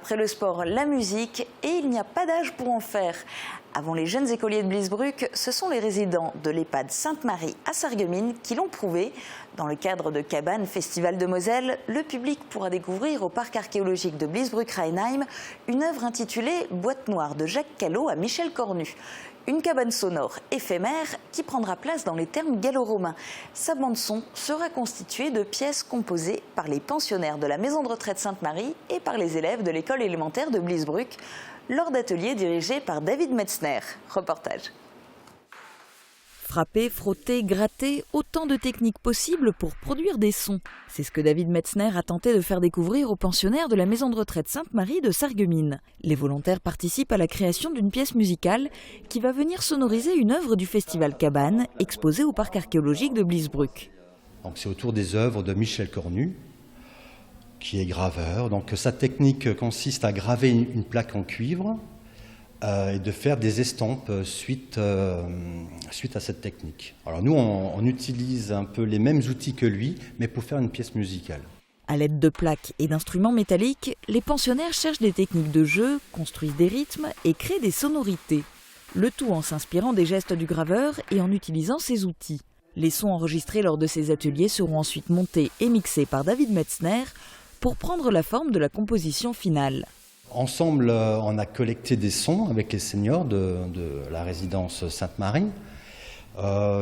Après le sport, la musique, et il n'y a pas d'âge pour en faire. Avant les jeunes écoliers de Blisbruck, ce sont les résidents de l'EHPAD Sainte-Marie à Sarreguemines qui l'ont prouvé. Dans le cadre de Cabane Festival de Moselle, le public pourra découvrir au parc archéologique de Blisbruck-Rheinheim une œuvre intitulée « Boîte noire » de Jacques Callot à Michel Cornu. Une cabane sonore éphémère qui prendra place dans les thermes gallo-romains. Sa bande-son sera constituée de pièces composées par les pensionnaires de la maison de retraite Sainte-Marie et par les élèves de l'école élémentaire de Blisbruck, lors d'ateliers dirigés par David Metzner. Reportage. Frapper, frotter, gratter, autant de techniques possibles pour produire des sons. C'est ce que David Metzner a tenté de faire découvrir aux pensionnaires de la maison de retraite Sainte-Marie de Sarreguemines. Les volontaires participent à la création d'une pièce musicale qui va venir sonoriser une œuvre du festival Cabane, exposée au parc archéologique de Blisbruck. C'est autour des œuvres de Michel Cornu, qui est graveur. Donc sa technique consiste à graver une plaque en cuivre et de faire des estampes suite à cette technique. Alors nous, on utilise un peu les mêmes outils que lui, mais pour faire une pièce musicale. À l'aide de plaques et d'instruments métalliques, les pensionnaires cherchent des techniques de jeu, construisent des rythmes et créent des sonorités. Le tout en s'inspirant des gestes du graveur et en utilisant ses outils. Les sons enregistrés lors de ces ateliers seront ensuite montés et mixés par David Metzner pour prendre la forme de la composition finale. Ensemble, on a collecté des sons avec les seniors de la résidence Sainte-Marie.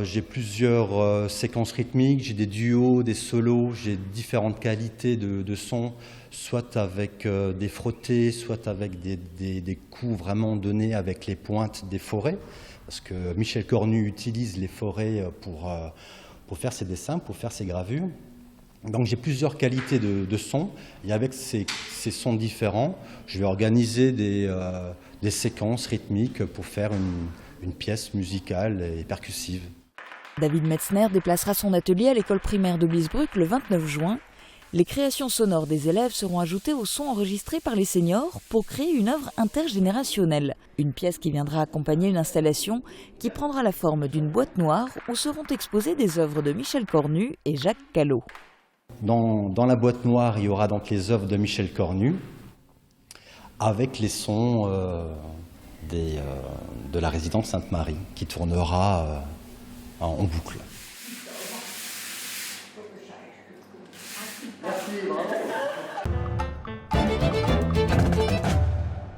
J'ai plusieurs séquences rythmiques, j'ai des duos, des solos, j'ai différentes qualités de sons, soit avec des frottés, soit avec des coups vraiment donnés avec les pointes des forêts, parce que Michel Cornu utilise les forêts pour faire ses dessins, pour faire ses gravures. Donc j'ai plusieurs qualités de sons, et avec ces sons différents, je vais organiser des séquences rythmiques pour faire une pièce musicale et percussive. David Metzner déplacera son atelier à l'école primaire de Blisbruck le 29 juin. Les créations sonores des élèves seront ajoutées aux sons enregistrés par les seniors pour créer une œuvre intergénérationnelle. Une pièce qui viendra accompagner une installation qui prendra la forme d'une boîte noire où seront exposées des œuvres de Michel Cornu et Jacques Callot. Dans la boîte noire, il y aura donc les œuvres de Michel Cornu avec les sons de la résidence Sainte-Marie qui tournera en boucle.